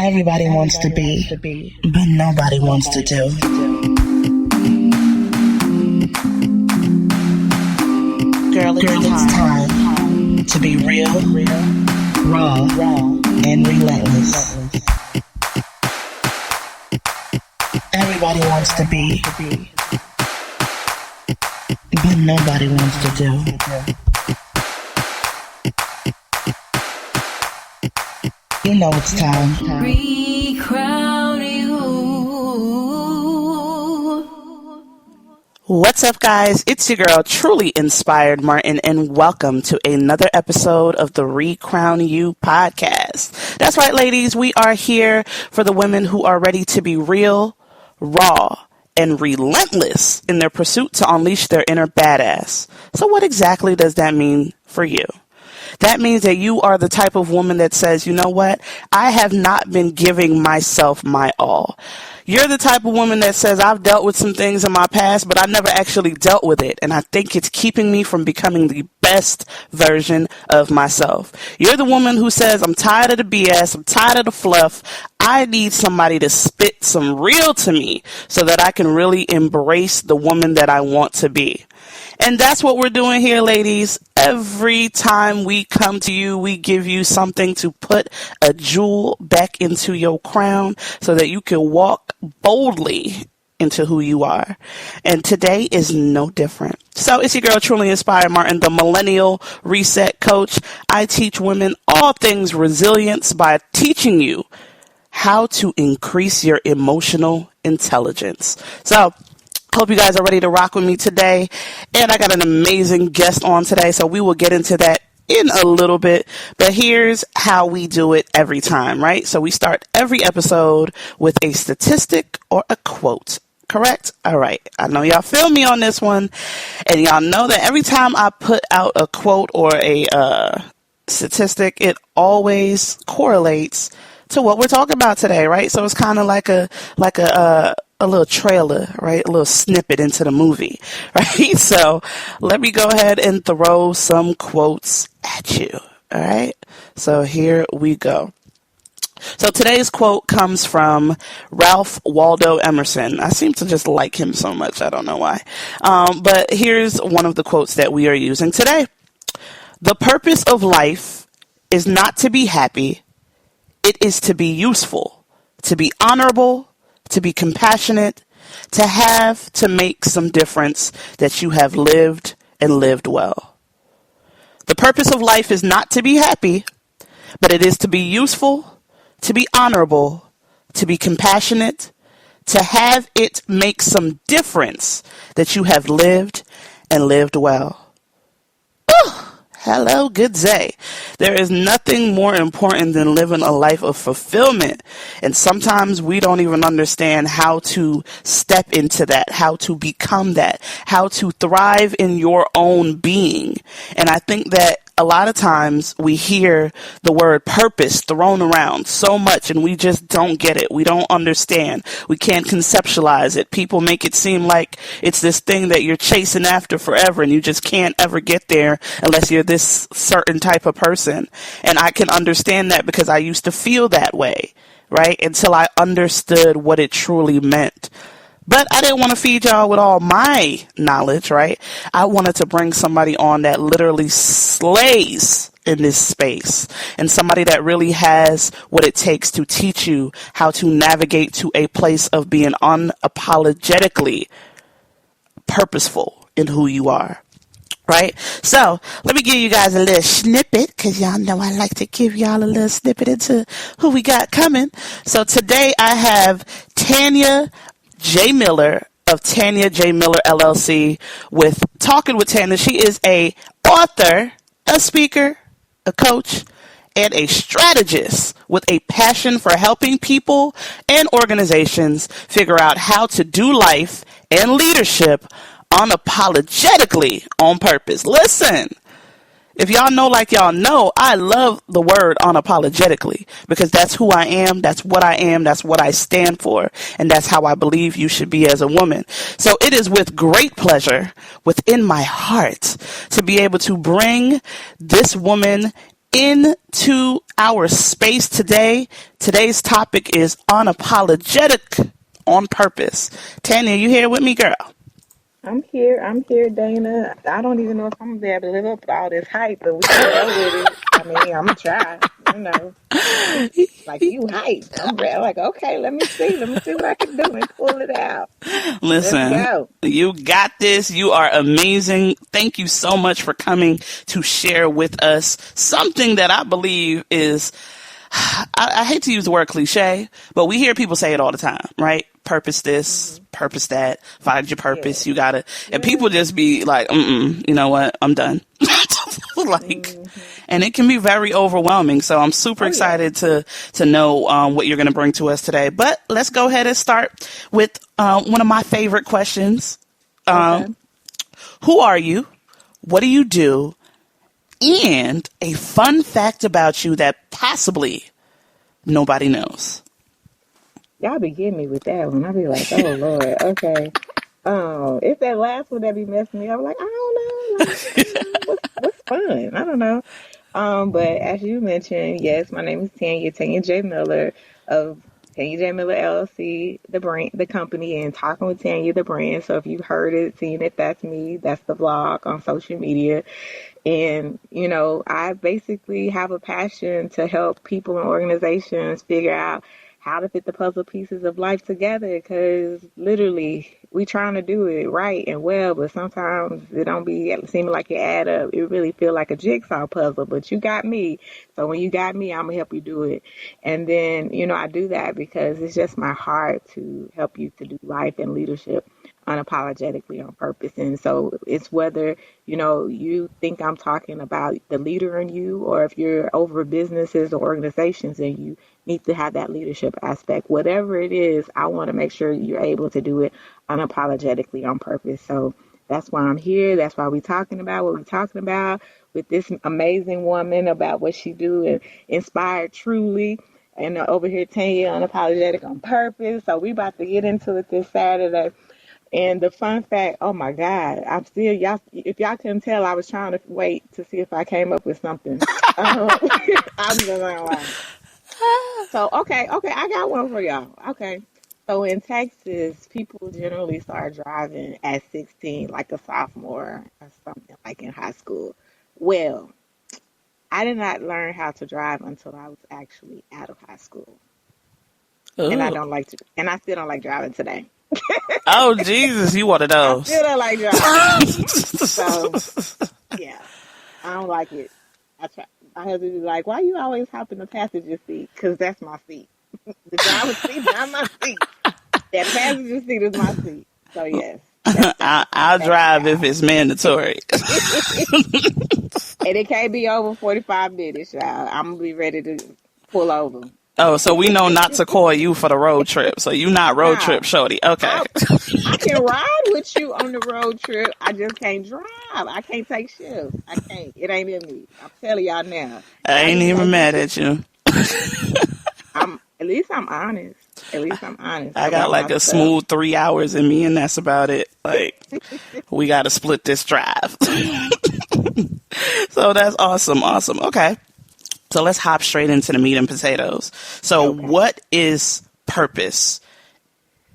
Everybody wants to be, but nobody wants to do. Girl, it's time to be real, raw, and relentless. Everybody wants to be, but nobody wants to do. You know it's time. Recrown you. What's up, guys? It's your girl, Truly Inspired Martin, and welcome to another episode of the Recrown You podcast. That's right, ladies. We are here for the women who are ready to be real, raw, and relentless in their pursuit to unleash their inner badass. So what exactly does that mean for you? That means that you are the type of woman that says, you know what? I have not been giving myself my all. You're the type of woman that says, I've dealt with some things in my past, but I never actually dealt with it. And I think it's keeping me from becoming the best version of myself. You're the woman who says, I'm tired of the BS. I'm tired of the fluff. I need somebody to spit some real to me so that I can really embrace the woman that I want to be. And that's what we're doing here, ladies. Every time we come to you, we give you something to put a jewel back into your crown so that you can walk boldly into who you are. And today is no different. So it's your girl, Truly Inspired Martin, the Millennial Reset Coach. I teach women all things resilience by teaching you how to increase your emotional intelligence. So hope you guys are ready to rock with me today. And I got an amazing guest on today, so we will get into that in a little bit. But here's how we do it every time, right? So we start every episode with a statistic or a quote. Correct? All right. I know y'all feel me on this one. And y'all know that every time I put out a quote or a statistic, it always correlates to what we're talking about today, right? So it's kind of like a little trailer, right? A little snippet into the movie, right? So let me go ahead and throw some quotes at you. All right. So here we go. So today's quote comes from Ralph Waldo Emerson. I seem to just like him so much. I don't know why. But here's one of the quotes that we are using today. The purpose of life is not to be happy. It is to be useful, to be honorable, to be compassionate, to make some difference that you have lived and lived well. The purpose of life is not to be happy, but it is to be useful, to be honorable, to be compassionate, to have it make some difference that you have lived and lived well. Hello, good day. There is nothing more important than living a life of fulfillment. And sometimes we don't even understand how to step into that, how to become that, how to thrive in your own being. And I think that a lot of times we hear the word purpose thrown around so much and we just don't get it. We don't understand. We can't conceptualize it. People make it seem like it's this thing that you're chasing after forever and you just can't ever get there unless you're this certain type of person. And I can understand that because I used to feel that way, right? Until I understood what it truly meant. But I didn't want to feed y'all with all my knowledge, right? I wanted to bring somebody on that literally slays in this space and somebody that really has what it takes to teach you how to navigate to a place of being unapologetically purposeful in who you are. Right? So let me give you guys a little snippet because y'all know I like to give y'all a little snippet into who we got coming. So today I have Tanya J Miller of Tanya J Miller LLC with Talking with Tanya. She is a author, a speaker, a coach, and a strategist with a passion for helping people and organizations figure out how to do life and leadership unapologetically on purpose. Listen, if y'all know like y'all know, I love the word unapologetically because that's who I am, that's what I stand for, and that's how I believe you should be as a woman. So it is with great pleasure within my heart to be able to bring this woman into our space today. Today's topic is unapologetic on purpose. Tanya, you here with me, girl? I'm here, Dana. I don't even know if I'm gonna be able to live up to all this hype, but we can go with it. I mean, I'm gonna try, you know. Like you hype. I'm ready. Like, okay, let me see what I can do and pull it out. Let's Listen, go. you got this. You are amazing. Thank you so much for coming to share with us something that I believe is, I hate to use the word cliche, but we hear people say it all the time, right? Purpose this, purpose that, find your purpose. Yeah. You got it. And people just be like, you know what? I'm done. And it can be very overwhelming. So I'm super excited to know what you're going to bring to us today. But let's go ahead and start with one of my favorite questions. Who are you? What do you do? And a fun fact about you that possibly nobody knows. Y'all be getting me with that one. I be like, oh Lord, okay. It's that last one that be messing me up. Like, I don't know. Like, what's fun? I don't know. But as you mentioned, yes, my name is Tanya J Miller of Tanya J Miller LLC, the brand, the company, and Talking with Tanya, the brand. So if you've heard it, seen it, that's me. That's the vlog on social media. And, I basically have a passion to help people and organizations figure out how to fit the puzzle pieces of life together, because literally we trying to do it right and well, but sometimes it don't be seeming like it add up. It really feel like a jigsaw puzzle, but you got me. So when you got me, I'm gonna help you do it. And then, I do that because it's just my heart to help you to do life and leadership unapologetically on purpose. And so it's whether, you think I'm talking about the leader in you, or if you're over businesses or organizations and you need to have that leadership aspect, whatever it is, I want to make sure you're able to do it unapologetically on purpose. So that's why I'm here. That's why we're talking about what we're talking about with this amazing woman, about what she do and inspired truly. And over here, Tanya, unapologetic on purpose. So we about to get into it this Saturday. And the fun fact, oh my God, I'm still, y'all, if y'all couldn't tell, I was trying to wait to see if I came up with something. I'm just gonna lie. So, okay, I got one for y'all. Okay. So in Texas, people generally start driving at 16, like a sophomore or something, like in high school. Well, I did not learn how to drive until I was actually out of high school. And I Ooh. don't like to, and I still don't like driving today. Oh, Jesus, you one of I those. still don't like driving. So, yeah, I don't like it. My husband be like, why you always hop in the passenger seat? Because that's my seat. The driver's seat, not my seat. That passenger seat is my seat. So, yes. I'll drive if it's mandatory. And it can't be over 45 minutes, y'all. I'm going to be ready to pull over. Oh, so we know not to call you for the road trip. So you not road trip shorty. Okay. I can ride with you on the road trip. I just can't drive. I can't take shifts. I can't. It ain't in me. I'm telling y'all now. I ain't even mad at you. At least I'm honest. I got like a smooth 3 hours in me, and that's about it. Like, we got to split this drive. So that's awesome. Okay. So let's hop straight into the meat and potatoes. So What is purpose?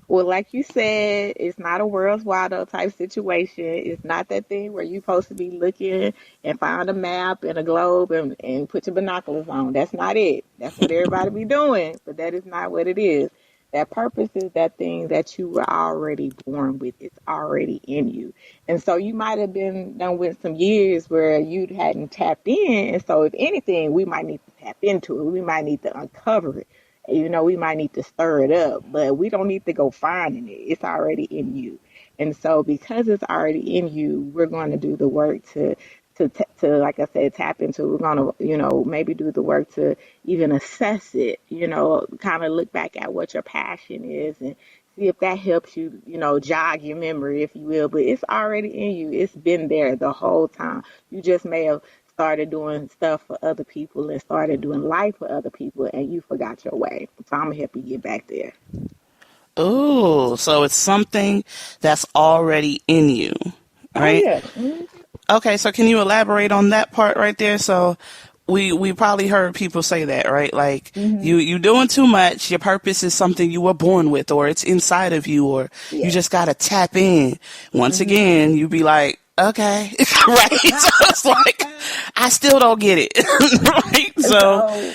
Well, like you said, it's not a World's Wide type situation. It's not that thing where you're supposed to be looking and find a map and a globe and put your binoculars on. That's not it. That's what everybody be doing, but that is not what it is. That purpose is that thing that you were already born with. It's already in you. And so you might have been done with some years where you hadn't tapped in. And so if anything, we might need to tap into it. We might need to uncover it. We might need to stir it up, but we don't need to go finding it. It's already in you. And so because it's already in you, we're going to do the work to like I said, tap into. We're going to, maybe do the work to even assess it, kind of look back at what your passion is and see if that helps you, jog your memory, if you will. But it's already in you. It's been there the whole time. You just may have started doing stuff for other people and started doing life for other people, and you forgot your way. So I'm going to help you get back there. Ooh, so it's something that's already in you, right? Oh, yeah. Mm-hmm. Okay, so can you elaborate on that part right there? So we probably heard people say that, right? Like Mm-hmm. you doing too much. Your purpose is something you were born with, or it's inside of you, or you Yeah. just gotta tap in. Once Mm-hmm. again, you be like, okay, right? So it's like I still don't get it, right? So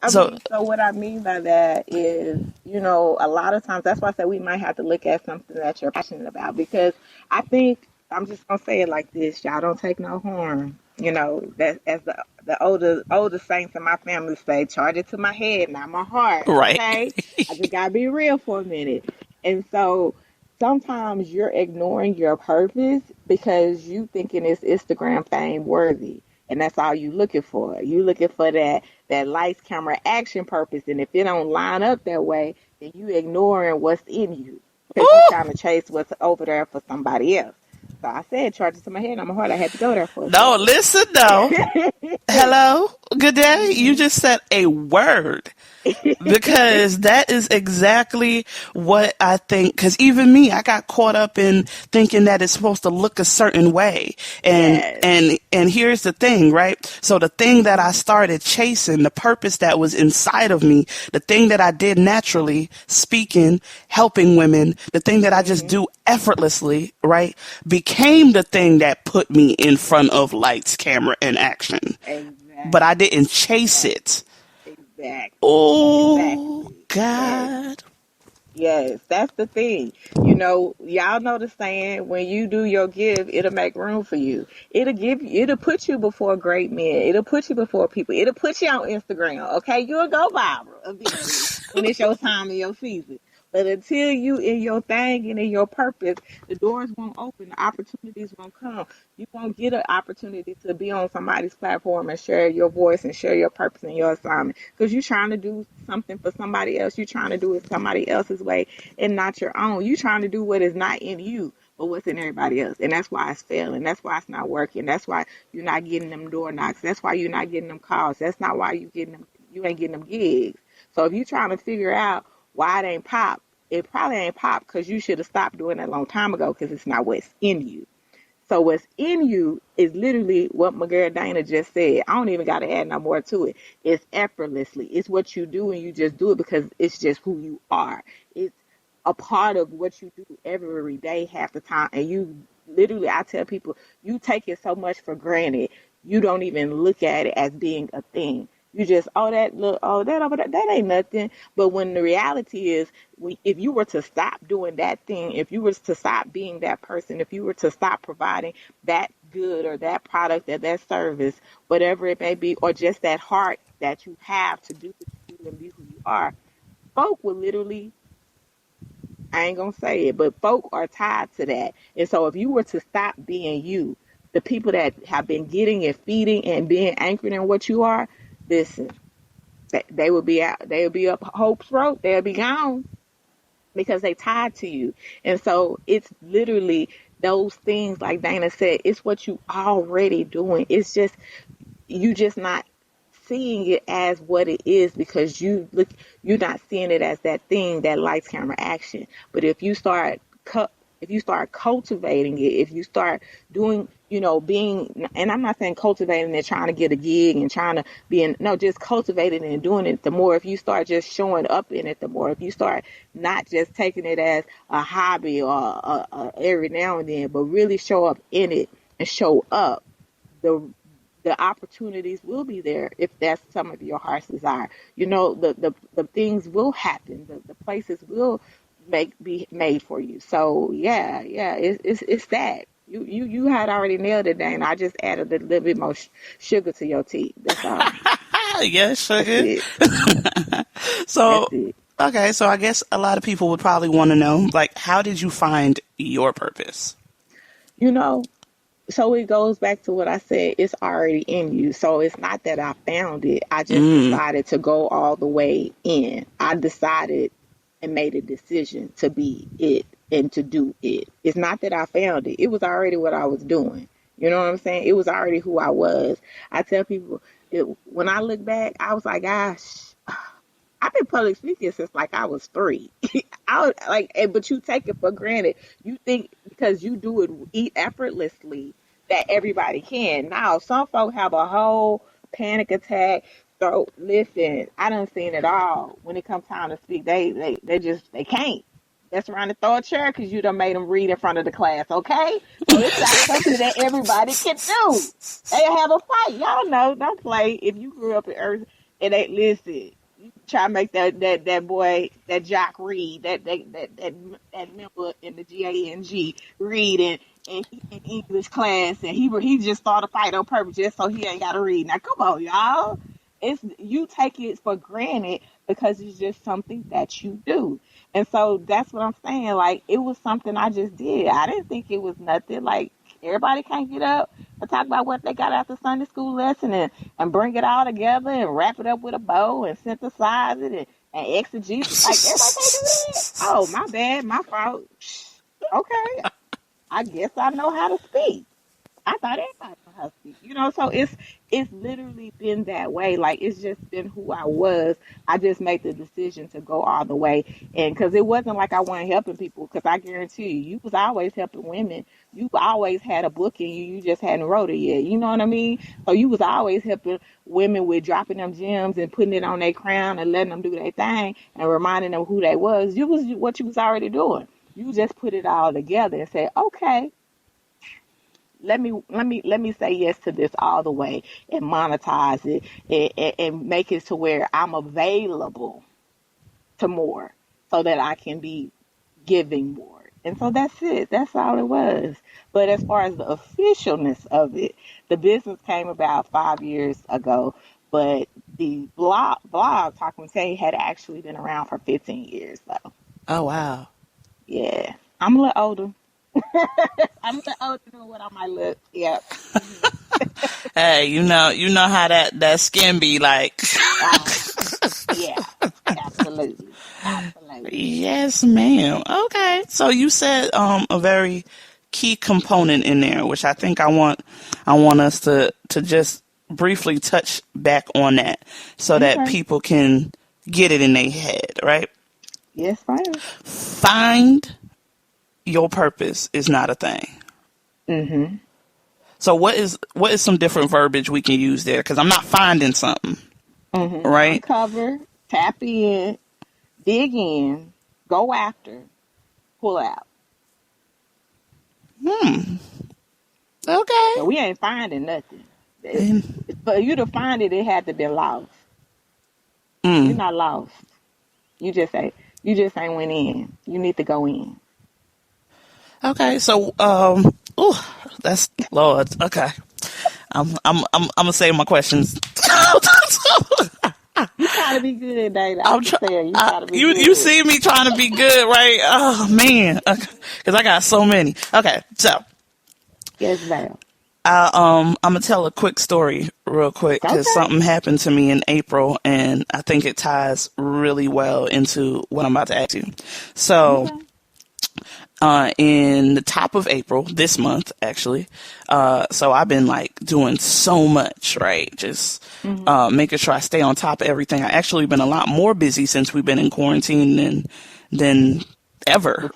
So so what I mean by that is, a lot of times that's why I said we might have to look at something that you're passionate about, because I think I'm just gonna say it like this, y'all don't take no harm. That as the older saints in my family say, charge it to my head, not my heart. right, Okay. I just gotta be real for a minute. And so sometimes you're ignoring your purpose because you thinking it's Instagram fame worthy. And that's all you looking for. You looking for that lights, camera, action purpose. And if it don't line up that way, then you ignoring what's in you because you Ooh, trying to chase what's over there for somebody else. So I said, charge it to my head, I'm a heart. I had to go there for a no, second. listen though. Hello, good day. You Mhm. just said a word. Because that is exactly what I think. Because even me, I got caught up in thinking that it's supposed to look a certain way. And Yes. and here's the thing, right? So the thing that I started chasing, the purpose that was inside of me, the thing that I did naturally, speaking, helping women, the thing that I just Mhm. do effortlessly, right, became the thing that put me in front of lights, camera, and action. But I Exactly. didn't chase Exactly. it. Exactly. Oh, Exactly. Yes. God. Yes, that's the thing. Y'all know the saying, when you do your give, it'll make room for you. It'll put you before great men. It'll put you before people. It'll put you on Instagram. Okay, you'll go viral eventually when it's your time and your season. But until you in your thing and in your purpose, the doors won't open, the opportunities won't come. You won't get an opportunity to be on somebody's platform and share your voice and share your purpose and your assignment, because you're trying to do something for somebody else. You're trying to do it somebody else's way and not your own. You're trying to do what is not in you, but what's in everybody else. And that's why it's failing. That's why it's not working. That's why you're not getting them door knocks. That's why you're not getting them calls. That's not why you ain't getting them gigs. So if you're trying to figure out why it ain't pop, it probably ain't pop because you should have stopped doing it a long time ago, because it's not what's in you. So what's in you is literally what my girl Dana just said. I don't even got to add no more to it. It's effortlessly. It's what you do, and you just do it because it's just who you are. It's a part of what you do every day, half the time. And you literally, I tell people, you take it so much for granted, you don't even look at it as being a thing. You just, that over there, that ain't nothing. But when the reality is, if you were to stop doing that thing, if you were to stop being that person, if you were to stop providing that good or that product or that service, whatever it may be, or just that heart that you have to do what you do and be who you are, folk will literally, I ain't gonna say it, but folk are tied to that. And so if you were to stop being you, the people that have been getting and feeding and being anchored in what you are, listen, they will be out, they will be up hope's road, they'll be gone because they tied to you. And so it's literally those things, like Dana said, it's what you already doing. It's just, you just not seeing it as what it is, because you're not seeing it as that thing, that lights, camera, action. But if you start cultivating it, if you start doing, being, and I'm not saying cultivating and trying to get a gig and trying to be in, no, just cultivating and doing it, the more, if you start just showing up in it, the more, if you start not just taking it as a hobby or every now and then, but really show up in it and show up, the opportunities will be there if that's some of your heart's desire. The things will happen. The places will be made for you. So yeah, it's that. You had already nailed it, Dana. I just added a little bit more sugar to your tea. That's all. Yes, That's sugar. it. That's So, it. okay, so I guess a lot of people would probably want to know, like, how did you find your purpose? You know, so it goes back to what I said. It's already in you. So it's not that I found it. I just Mm, decided to go all the way in. I decided and made a decision to be it and to do it. It's not that I found it. It was already what I was doing. You know what I'm saying? It was already who I was. I tell people, when I look back, I was like, gosh, I've been public speaking since like I was 3. I was like, but you take it for granted. You think because you do it, eat effortlessly, that everybody can. Now, some folks have a whole panic attack. So listen, I done seen it all. When it comes time to speak, they can't. That's around to throw a chair because you done made them read in front of the class, okay? So it's not something that everybody can do. They have a fight. Y'all know, don't play. If you grew up in Earth, and they listen, you try to make that boy, that jock read, that member in the GANG read in English class, and he just started a fight on purpose just so he ain't got to read. Now, come on, y'all. It's you take it for granted because it's just something that you do. And so that's what I'm saying. Like, it was something I just did. I didn't think it was nothing. Like, everybody can't get up and talk about what they got after Sunday school lesson and bring it all together and wrap it up with a bow and synthesize it and exegesis. Like, everybody can't do that. Oh, my bad. My fault. Okay. I guess I know how to speak. I thought everybody knew how to speak, so it's literally been that way. Like, it's just been who I was. I just made the decision to go all the way. And because it wasn't like I wasn't helping people, because I guarantee you was always helping women. You always had a book in you. You just hadn't wrote it yet. You know what I mean? So you was always helping women with dropping them gems and putting it on their crown and letting them do their thing and reminding them who they was. You was what you was already doing. You just put it all together and say, okay, let me say yes to this all the way and monetize it and make it to where I'm available to more so that I can be giving more. And so that's it. That's all it was. But as far as the officialness of it, the business came about 5 years ago, but the blog Talk and Tay had actually been around for 15 years though. Oh, wow. Yeah. I'm a little older. I'm a little older than what I might look. Yep. Hey, you know how that skin be like. Yeah, absolutely. Yes, ma'am. Okay. So you said a very key component in there, which I think I want us to just briefly touch back on that so that people can get it in their head, right? Yes, ma'am. Find your purpose is not a thing. Mm-hmm. So what is some different verbiage we can use there? Because I'm not finding something, right? Uncover, tap in, dig in, go after, pull out. Okay. So we ain't finding nothing. For you to find it, it had to be lost. You're not lost. You just ain't went in. You need to go in. Okay, so that's Lord. Okay, I'm gonna save my questions. You try to be good, Dana. You see me trying to be good, right? Oh man, because I got so many. Okay, so yes, ma'am. I'm gonna tell a quick story real quick because something happened to me in April, and I think it ties really well into what I'm about to ask you. So. Okay. In the top of April, this month, actually. So I've been like doing so much, right? Just, making sure I stay on top of everything. I actually been a lot more busy since we've been in quarantine than ever.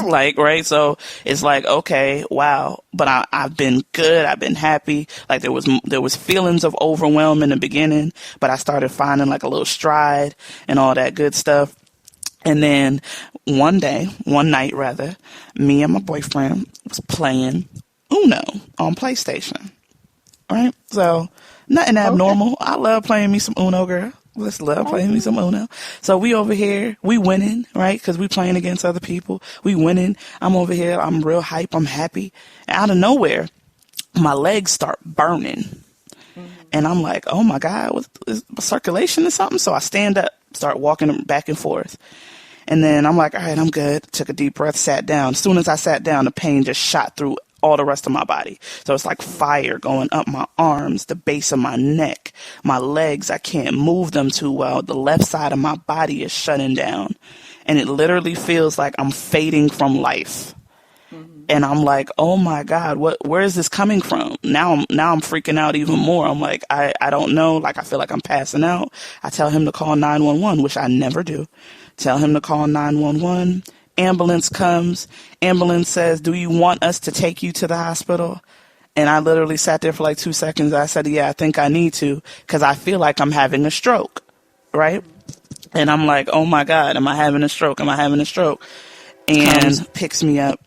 Like, right? So it's like, okay, wow. But I've been good. I've been happy. Like there was feelings of overwhelm in the beginning, but I started finding like a little stride and all that good stuff. And then one night, me and my boyfriend was playing Uno on PlayStation. Right? So, nothing abnormal. I love playing me some Uno, girl. Let's love playing me some Uno. So we over here, we winning, right? Because we playing against other people. We winning. I'm over here. I'm real hype. I'm happy. And out of nowhere, my legs start burning. And I'm like, oh my God, is circulation or something? So I stand up, start walking back and forth. And then I'm like, all right, I'm good. Took a deep breath, sat down. As soon as I sat down, the pain just shot through all the rest of my body. So it's like fire going up my arms, the base of my neck, my legs. I can't move them too well. The left side of my body is shutting down. And it literally feels like I'm fading from life. And I'm like, oh my God, where is this coming from? Now I'm freaking out even more. I'm like, I don't know. Like, I feel like I'm passing out. I tell him to call 911, which I never do. Tell him to call 911. Ambulance comes. Ambulance says, do you want us to take you to the hospital? And I literally sat there for like 2 seconds. I said, yeah, I think I need to, because I feel like I'm having a stroke, right? And I'm like, oh my God, am I having a stroke? Am I having a stroke? And picks me up.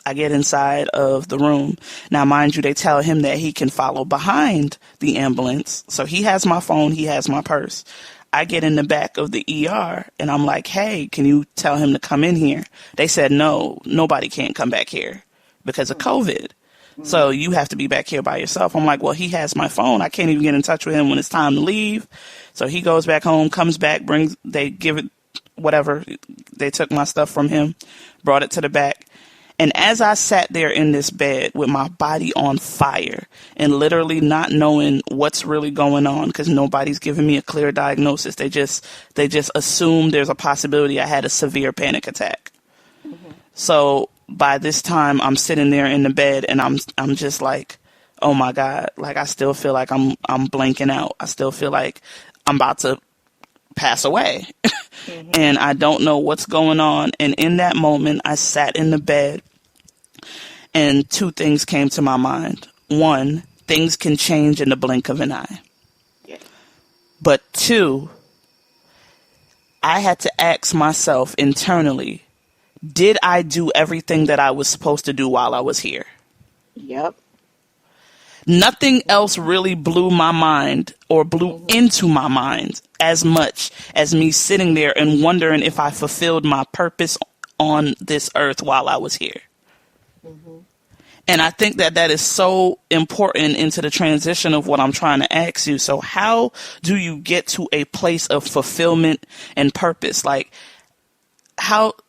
I get inside of the room. Now, mind you, they tell him that he can follow behind the ambulance. So he has my phone. He has my purse. I get in the back of the ER and I'm like, hey, can you tell him to come in here? They said, no, nobody can't come back here because of COVID. So you have to be back here by yourself. I'm like, well, he has my phone. I can't even get in touch with him when it's time to leave. So he goes back home, comes back, they give it whatever. They took my stuff from him, brought it to the back. And as I sat there in this bed with my body on fire and literally not knowing what's really going on, because nobody's giving me a clear diagnosis. They just assume there's a possibility I had a severe panic attack. So by this time I'm sitting there in the bed and I'm just like, oh my God, like I still feel like I'm blanking out. I still feel like I'm about to pass away. And I don't know what's going on. And in that moment, I sat in the bed and two things came to my mind. One, things can change in the blink of an eye. But two, I had to ask myself internally, did I do everything that I was supposed to do while I was here? Yep. Nothing else really blew my mind or blew into my mind as much as me sitting there and wondering if I fulfilled my purpose on this earth while I was here. And I think that is so important into the transition of what I'm trying to ask you. So how do you get to a place of fulfillment and purpose? Like,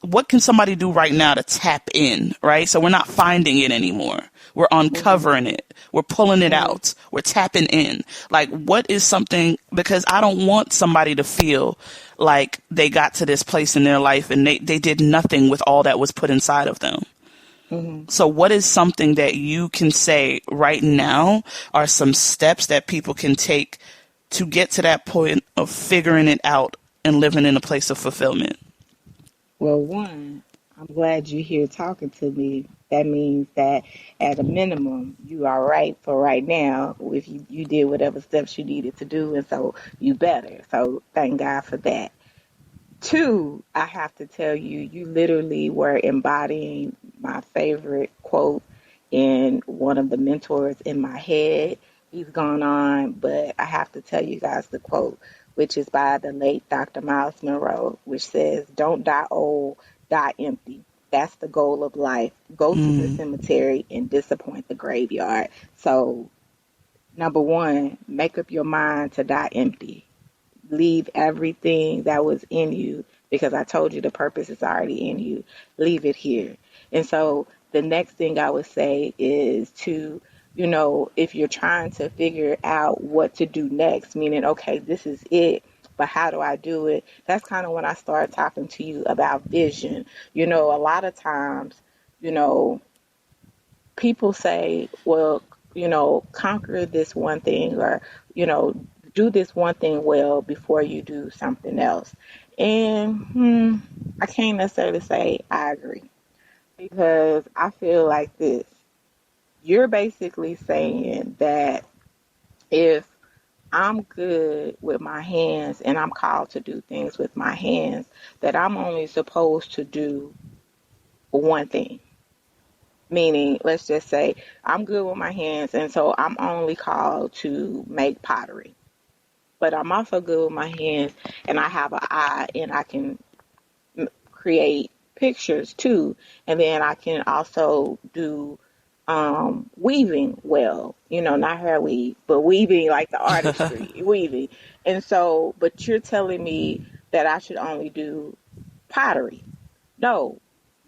what can somebody do right now to tap in, right? So we're not finding it anymore. We're uncovering it. We're pulling it out. We're tapping in. Like, what is something, because I don't want somebody to feel like they got to this place in their life and they did nothing with all that was put inside of them. So what is something that you can say right now are some steps that people can take to get to that point of figuring it out and living in a place of fulfillment? Well, one, I'm glad you're here talking to me. That means that at a minimum, you are right for right now. If you did whatever steps you needed to do, and so you better. So thank God for that. Two, I have to tell you, you literally were embodying my favorite quote in one of the mentors in my head. He's gone on, but I have to tell you guys the quote, which is by the late Dr. Miles Monroe, which says, "Don't die old, die empty. That's the goal of life. Go to the cemetery and disappoint the graveyard." So, number one, make up your mind to die empty. Leave everything that was in you, because I told you the purpose is already in you. Leave it here. And so the next thing I would say is to, if you're trying to figure out what to do next, meaning, okay, this is it, but how do I do it? That's kind of when I started talking to you about vision. A lot of times, people say, well, conquer this one thing, or, do this one thing well before you do something else. And I can't necessarily say I agree, because I feel like this. You're basically saying that if I'm good with my hands and I'm called to do things with my hands, that I'm only supposed to do one thing. Meaning, let's just say I'm good with my hands, and so I'm only called to make pottery. But I'm also good with my hands, and I have an eye, and I can create pictures too. And then I can also do weaving well, not hair weave, but weaving like the artistry, weaving. And so, but you're telling me that I should only do pottery. No,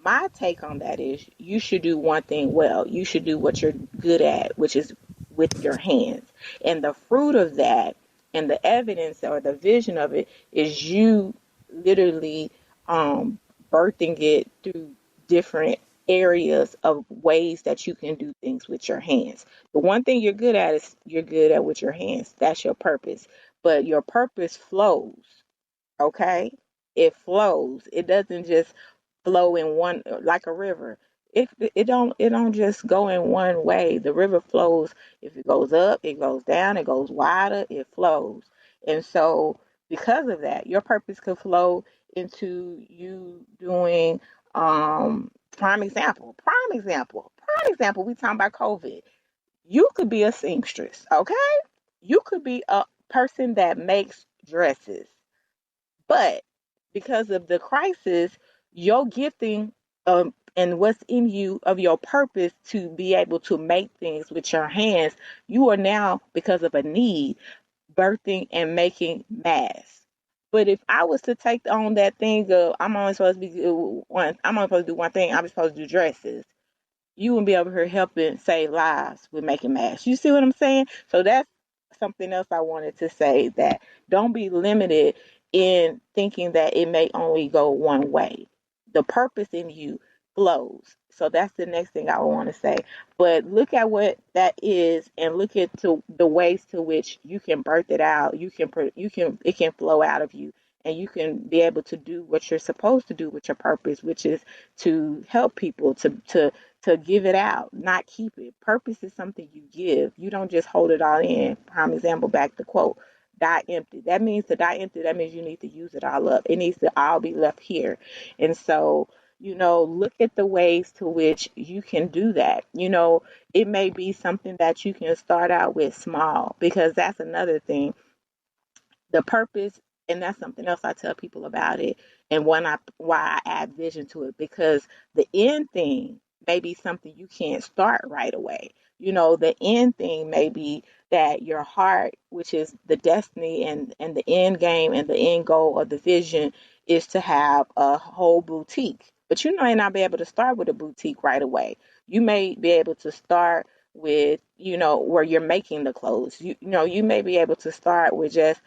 my take on that is you should do one thing well. You should do what you're good at, which is with your hands. And the fruit of that and the evidence or the vision of it is you literally birthing it through different areas of ways that you can do things with your hands. The one thing you're good at is you're good at with your hands. That's your purpose. But your purpose flows, okay? It flows. It doesn't just flow in one, like a river. it don't just go in one way. The river flows. If it goes up, it goes down, it goes wider, it flows. And so because of that, your purpose could flow into you doing prime example, we talking about COVID. You could be a seamstress, okay? You could be a person that makes dresses. But because of the crisis, your gifting and what's in you of your purpose to be able to make things with your hands, you are now, because of a need, birthing and making masks. But if I was to take on that thing of I'm only supposed to do one thing, I'm supposed to do dresses, you wouldn't be over here helping save lives with making masks. You see what I'm saying? So that's something else I wanted to say, that don't be limited in thinking that it may only go one way. The purpose in you flows. So that's the next thing I want to say. But look at what that is, and look at to the ways to which you can birth it out. It can flow out of you, and you can be able to do what you're supposed to do with your purpose, which is to help people, to give it out, not keep it. Purpose is something you give. You don't just hold it all in. Prime example, back to quote, die empty. That means to die empty, that means you need to use it all up. It needs to all be left here. And so, look at the ways to which you can do that. It may be something that you can start out with small, because that's another thing, the purpose. And that's something else I tell people about it, and why I add vision to it, because the end thing may be something you can't start right away. The end thing may be that your heart, which is the destiny and the end game and the end goal of the vision, is to have a whole boutique. But you may not be able to start with a boutique right away. You may be able to start with, where you're making the clothes. You may be able to start with just,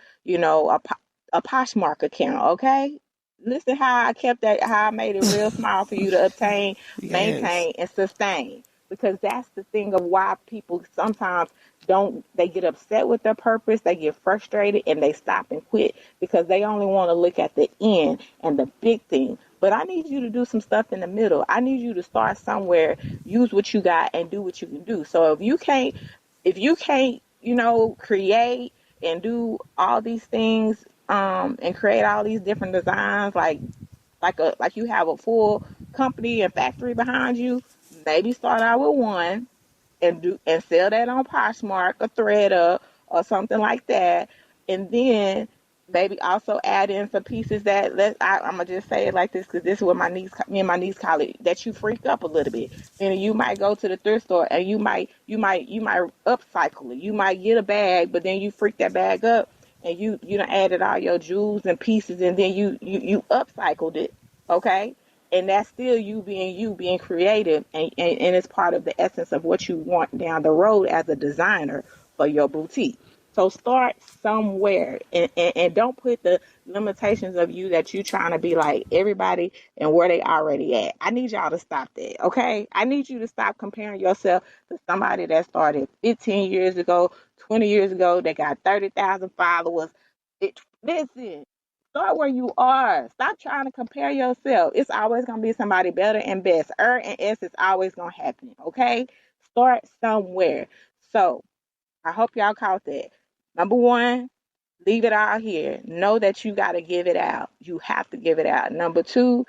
a Poshmark account, okay? Listen how I made it real small for you to obtain, Yes. maintain, and sustain. Because that's the thing of why people sometimes they get upset with their purpose, they get frustrated, and they stop and quit, because they only want to look at the end and the big thing. But I need you to do some stuff in the middle. I need you to start somewhere, use what you got, and do what you can do. So if you can't, create and do all these things, and create all these different designs, like you have a full company and factory behind you, maybe start out with one and sell that on Poshmark or ThreadUp or something like that, and then maybe also add in some pieces I'm gonna just say it like this, because this is what me and my niece call it, that you freak up a little bit. And you might go to the thrift store and you might upcycle it. You might get a bag, but then you freak that bag up and you done added all your jewels and pieces, and then you upcycled it, okay? And that's still you being creative, and it's part of the essence of what you want down the road as a designer for your boutique. So start somewhere, and don't put the limitations of you that you trying to be like everybody and where they already at. I need y'all to stop that, okay? I need you to stop comparing yourself to somebody that started 15 years ago, 20 years ago, that got 30,000 followers. Listen, start where you are. Stop trying to compare yourself. It's always going to be somebody better and best. And S is always going to happen, okay? Start somewhere. So I hope y'all caught that. Number one, leave it all here. Know that you got to give it out. You have to give it out. Number two,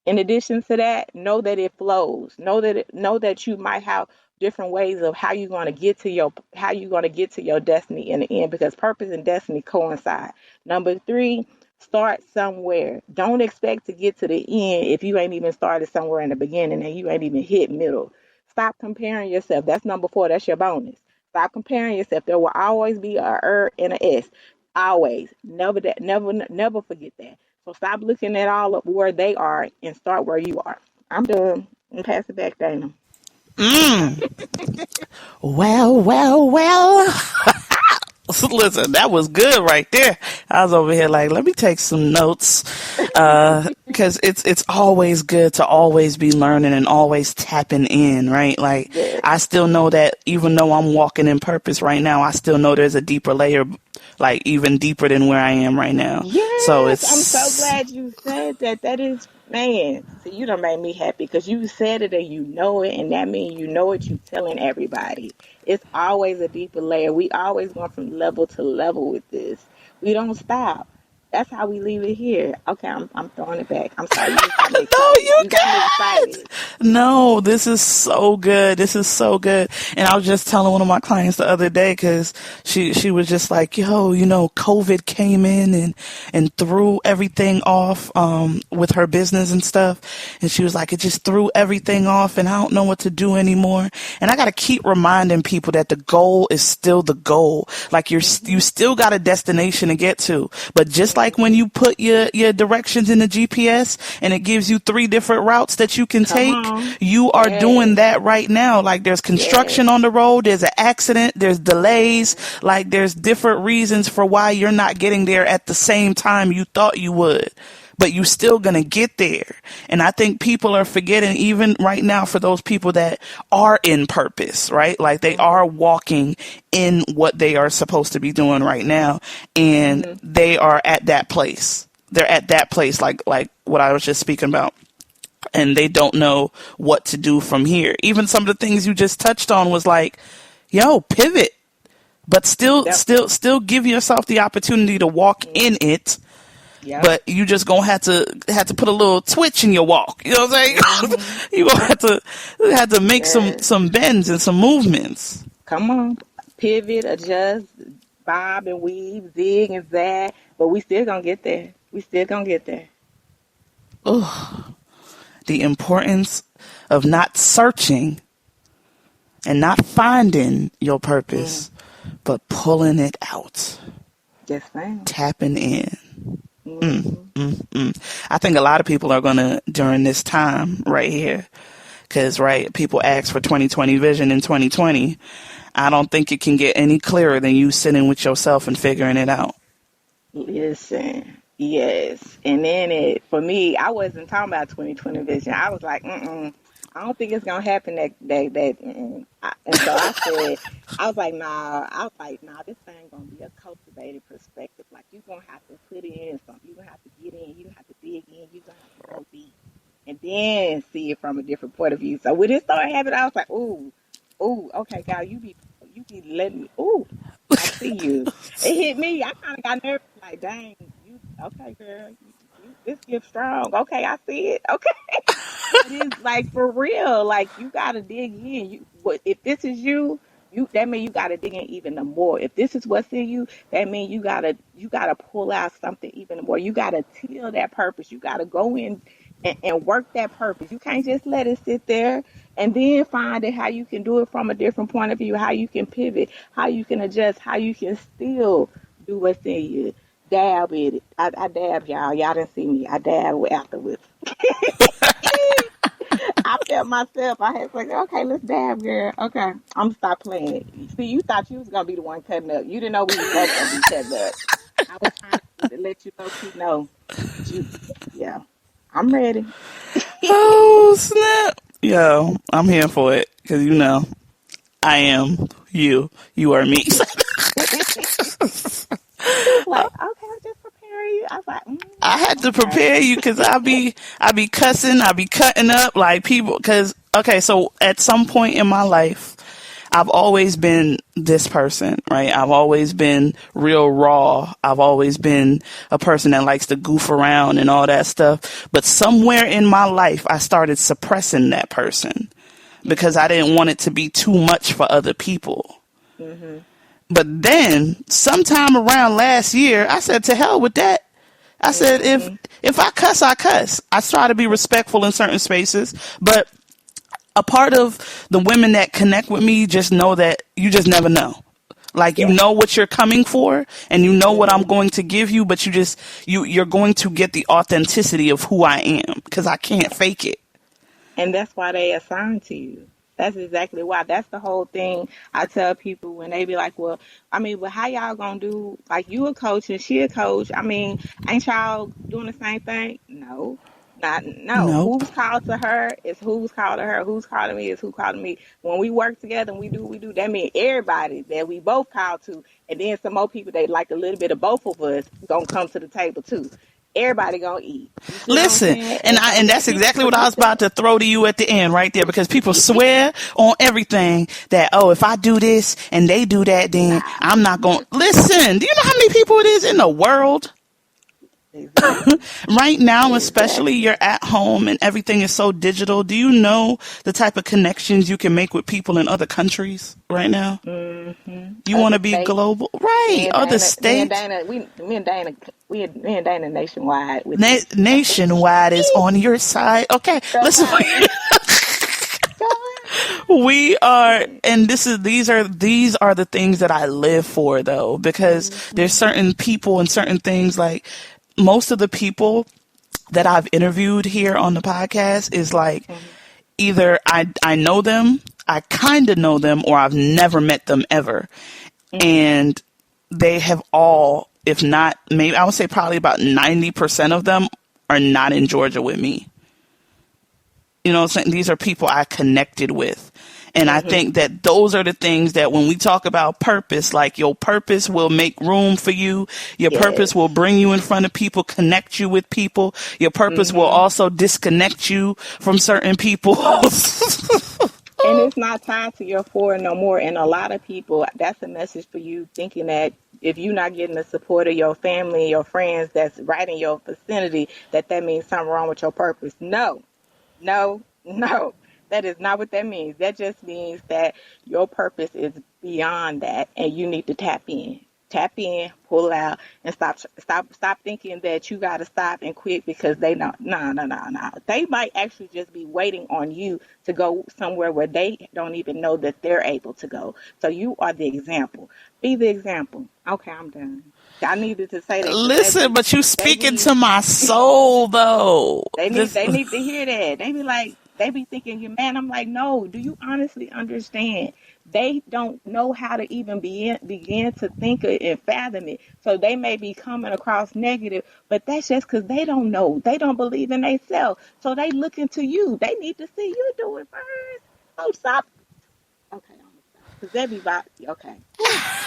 in addition to that, know that it flows. Know that you might have different ways of how you're going to get to your destiny in the end, because purpose and destiny coincide. Number three, start somewhere. Don't expect to get to the end if you ain't even started somewhere in the beginning and you ain't even hit middle. Stop comparing yourself. That's number four. That's your bonus. Stop comparing yourself. There will always be a and a S. Always. Never forget that. So stop looking at all of where they are and start where you are. I'm done. And pass it back, Dana. Well, well, well. Listen, that was good right there. I was over here like, let me take some notes, because it's always good to always be learning and always tapping in, right? Like, Yes. I still know that even though I'm walking in purpose right now, I still know there's a deeper layer like even deeper than where I am right now. So Yes, I'm so it's, glad you said that. That is, man. See, you done made me happy because you said it and you know it, and that means you know it. You telling everybody. It's always a deeper layer. We always going from level to level with this. We don't stop. That's how we leave it here. Okay, I'm throwing it back. I'm sorry. You just got me no, excited. you You got me can't. excited. No, this is so good. This is so good. And I was just telling one of my clients the other day because she was just like, yo, COVID came in and threw everything off with her business and stuff. And she was like, it just threw everything off and I don't know what to do anymore. And I got to keep reminding people that the goal is still the goal. Like you still got a destination to get to. But just like when you put your directions in the GPS and it gives you 3 different routes that you can Come take, on. you are doing Yes. that right now. Like there's Yes. construction on the road, there's an accident, there's delays, like there's different reasons for why you're not getting there at the same time you thought you would. But you still gonna get there. And I think people are forgetting, even right now, for those people that are in purpose, right? Like they are walking in what they are supposed to be doing right now. And they are at that place. They're at that place, like what I was just speaking about. And they don't know what to do from here. Even some of the things you just touched on was like, yo, pivot, but still give yourself the opportunity to walk in it. Yep. But you just gonna have to put a little twitch in your walk. You know what I'm saying? You gonna have to make some bends and some movements. Come on. Pivot, adjust, bob and weave, zig and zag, but we still gonna get there. We still gonna get there. Ugh. The importance of not searching and not finding your purpose, but pulling it out, Yes, ma'am. tapping in. I think a lot of people are gonna, during this time right here, because people ask for 2020 vision in 2020. I don't think it can get any clearer than you sitting with yourself and figuring it out. Listen, yes. And then for me, I wasn't talking about 2020 vision. I was like, I don't think it's gonna happen and so I was like, nah, this thing gonna be a cultivated perspective. Like you're gonna have to put in something. You're gonna have to get in. You're gonna have to dig in. You're gonna have to go deep, and then see it from a different point of view. So when it started happening, I was like, ooh, okay, God, you be letting me. Ooh, I see you. It hit me. I kind of got nervous. Like, dang, you okay, girl? This gift strong. Okay, I see it. Okay. But it's like for real, like you gotta dig in. If this is you that means you gotta dig in even more. If this is what's in you, that means you gotta pull out something even more. You gotta till that purpose. You gotta go in and work that purpose. You can't just let it sit there and then find it how you can do it from a different point of view, how you can pivot, how you can adjust, how you can still do what's in you. Dab in it. I dab, y'all. Y'all didn't see me. I dab afterwards. I felt myself. I had to like, okay, let's dab, girl. Okay, I'm gonna stop playing. See, you thought you was gonna be the one cutting up. You didn't know we was both gonna be cutting up. I was trying to let you know. Yeah, I'm ready. Oh snap! Yo, I'm here for it because I am you. You are me. He was like, okay, I'm just preparing you. I was like, I had to okay. prepare you because I be cussing, I be cutting up like people. Because so at some point in my life, I've always been this person, right? I've always been real raw. I've always been a person that likes to goof around and all that stuff. But somewhere in my life, I started suppressing that person because I didn't want it to be too much for other people. Mm-hmm. But then sometime around last year, I said, to hell with that. I said, if I cuss, I cuss. I try to be respectful in certain spaces, but a part of the women that connect with me just know that you just never know. Like, you know what you're coming for and you know what I'm going to give you, but you're going to get the authenticity of who I am because I can't fake it. And that's why they assign to you. That's exactly why. That's the whole thing I tell people when they be like, well, how y'all gonna do, like, you a coach and she a coach. Ain't y'all doing the same thing? No. Not no. Nope. Who's called to her is who's called to her. Who's calling me is who calling me. When we work together and we do what we do, that means everybody that we both called to, and then some more people that like a little bit of both of us gonna come to the table too. Everybody gonna eat. You see what I'm Listen, saying? and that's exactly what I was about to throw to you at the end right there, because people swear on everything that, oh, if I do this and they do that, then I'm not going to listen. Do you know how many people it is in the world? Exactly. Right now, especially, you're at home and everything is so digital. Do you know the type of connections you can make with people in other countries right now? Mm-hmm. You want to be global, right? Other states. Me and Dana nationwide. With Nationwide is on your side. Okay, listen. We are, and these are the things that I live for, though, because there's certain people and certain things, like most of the people that I've interviewed here on the podcast is like either I know them, I kind of know them, or I've never met them ever. And they have all, if not, maybe I would say probably about 90% of them are not in Georgia with me. You know what I'm saying? These are people I connected with. And I think that those are the things that when we talk about purpose, like your purpose will make room for you. Your purpose will bring you in front of people, connect you with people. Your purpose will also disconnect you from certain people. And it's not tied to your forward no more. And a lot of people, that's a message for you, thinking that if you're not getting the support of your family and your friends that's right in your vicinity, that means something wrong with your purpose. No. That is not what that means. That just means that your purpose is beyond that, and you need to tap in. Tap in, pull out, and stop thinking that you got to stop and quit because they don't. No. They might actually just be waiting on you to go somewhere where they don't even know that they're able to go. So you are the example. Be the example. Okay, I'm done. I needed to say that. Listen, but you speaking to my soul, though. They need to hear that. They be like, they be thinking you're mad. I'm like, no, do you honestly understand? They don't know how to even begin to think and fathom it. So they may be coming across negative, but that's just because they don't know. They don't believe in themselves. So they looking to you. They need to see you do it first. So stop. Okay, I'm gonna stop. Because they be about, okay.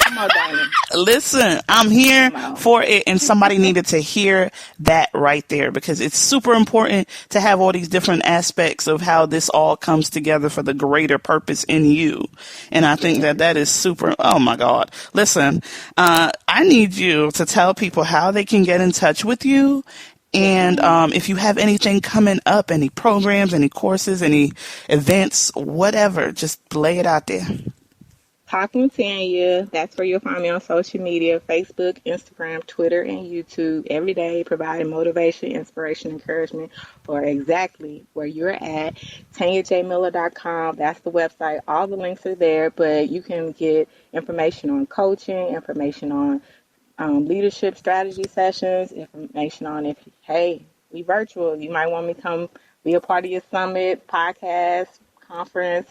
Come on, Dana. Listen, I'm here for it, and somebody needed to hear that right there, because it's super important to have all these different aspects of how this all comes together for the greater purpose in you. And I think that is super. Oh my God. Listen, I need you to tell people how they can get in touch with you. And if you have anything coming up, any programs, any courses, any events, whatever, just lay it out there. Talking with Tanya, that's where you'll find me on social media, Facebook, Instagram, Twitter, and YouTube, every day providing motivation, inspiration, encouragement for exactly where you're at. TanyaJMiller.com, that's the website. All the links are there, but you can get information on coaching, information on leadership strategy sessions, information on we virtual. You might want me to come be a part of your summit, podcast, conference.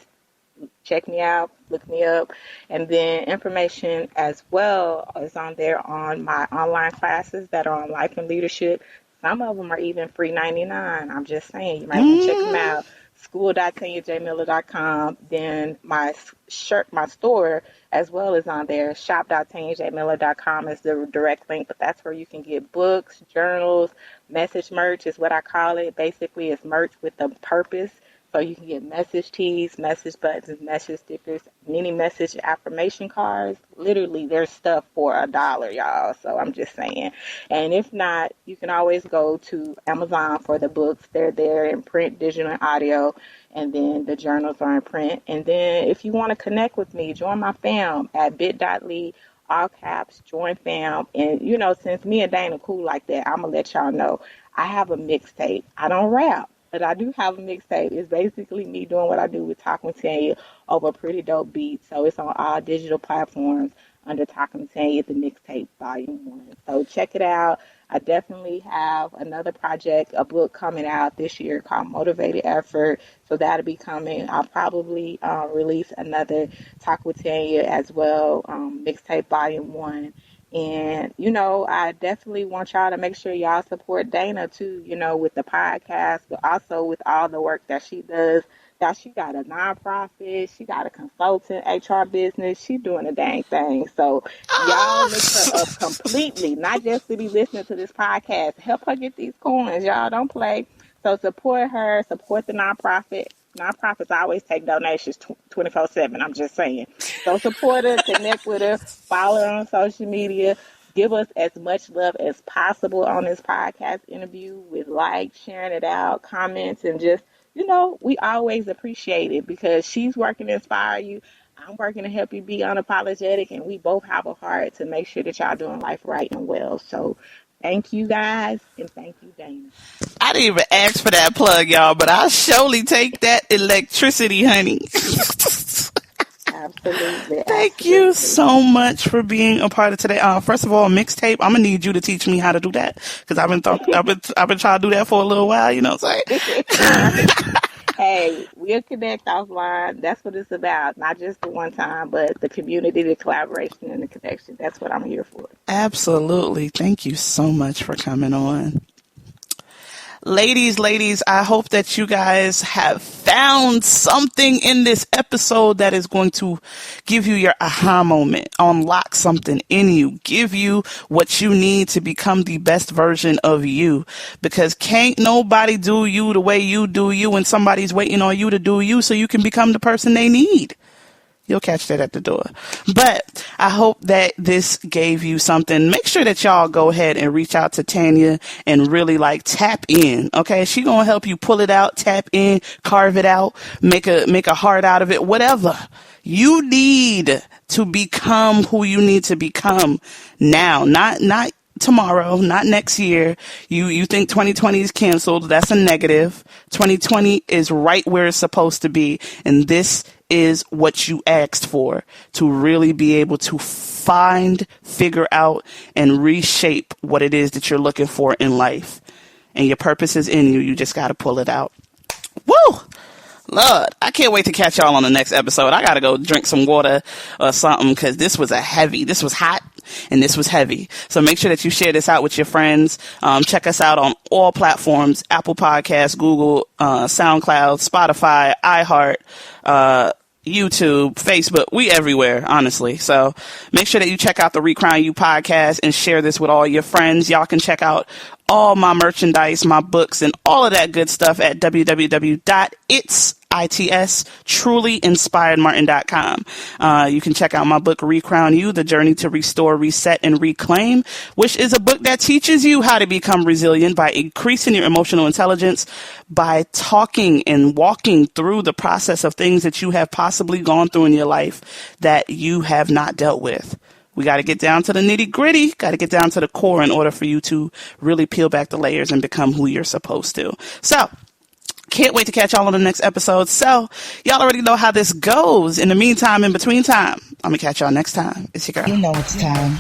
Check me out, look me up, and then information as well is on there on my online classes that are on life and leadership. Some of them are even free 99. I'm just saying, you might want to check them out. School.TanyaJMiller.com. Then my store as well is on there. Shop.TanyaJMiller.com is the direct link, but that's where you can get books, journals, message merch is what I call it. Basically, it's merch with a purpose. So you can get message tees, message buttons, message stickers, mini message affirmation cards. Literally, there's stuff for $1, y'all. So I'm just saying. And if not, you can always go to Amazon for the books. They're there in print, digital, and audio. And then the journals are in print. And then if you want to connect with me, join my fam at bit.ly, all caps, join fam. And, since me and Dana cool like that, I'm going to let y'all know I have a mixtape. I don't rap. But I do have a mixtape. It's basically me doing what I do with Talking with Tanya over a pretty dope beat. So it's on all digital platforms under Talking with Tanya, the mixtape volume 1. So check it out. I definitely have another project, a book coming out this year called Motivated Effort. So that'll be coming. I'll probably release another Talk with Tanya as well, mixtape volume 1. And, I definitely want y'all to make sure y'all support Dana too, with the podcast, but also with all the work that she does. Now, she got a nonprofit, she got a consultant HR business, she's doing a dang thing. So y'all lift her up completely, not just to be listening to this podcast. Help her get these coins. Y'all don't play. So support her, support the nonprofit. Nonprofits always take donations 24/7. I'm just saying. So support her, connect with her, follow her on social media. Give us as much love as possible on this podcast interview with likes, sharing it out, comments, and just, we always appreciate it because she's working to inspire you. I'm working to help you be unapologetic, and we both have a heart to make sure that y'all doing life right and well. So thank you guys, and thank you, Dana. I didn't even ask for that plug, y'all, but I'll surely take that electricity, honey. Absolutely. Thank you so much for being a part of today. First of all, mixtape. I'm gonna need you to teach me how to do that because I've been trying to do that for a little while. You know what I'm saying? Hey, we'll connect offline. That's what it's about. Not just the one time, but the community, the collaboration, and the connection. That's what I'm here for. Absolutely. Thank you so much for coming on. Ladies, I hope that you guys have found something in this episode that is going to give you your aha moment, unlock something in you, give you what you need to become the best version of you. Because can't nobody do you the way you do you, and somebody's waiting on you to do you so you can become the person they need. You'll catch that at the door. But I hope that this gave you something. Make sure that y'all go ahead and reach out to Tanya and really tap in. Okay. She gonna help you pull it out, tap in, carve it out, make a heart out of it, whatever. You need to become who you need to become now, not tomorrow, not next year. You think 2020 is canceled. That's a negative. 2020 is right where it's supposed to be. And this is what you asked for, to really be able to figure out, and reshape what it is that you're looking for in life. And your purpose is in you. You just got to pull it out. Woo! Lord, I can't wait to catch y'all on the next episode. I got to go drink some water or something because this was hot and this was heavy. So make sure that you share this out with your friends. Check us out on all platforms: Apple Podcasts, Google, SoundCloud, Spotify, iHeart, YouTube, Facebook. We everywhere, honestly. So make sure that you check out the Recrown You podcast and share this with all your friends. Y'all can check out all my merchandise, my books, and all of that good stuff at www.trulyyinspiredmartin.com. You can check out my book, Recrown You, The Journey to Restore, Reset, and Reclaim, which is a book that teaches you how to become resilient by increasing your emotional intelligence, by talking and walking through the process of things that you have possibly gone through in your life that you have not dealt with. We got to get down to the nitty gritty, got to get down to the core in order for you to really peel back the layers and become who you're supposed to. So, can't wait to catch y'all on the next episode. So, y'all already know how this goes. In the meantime, in between time, I'm going to catch y'all next time. It's your girl. You know it's time.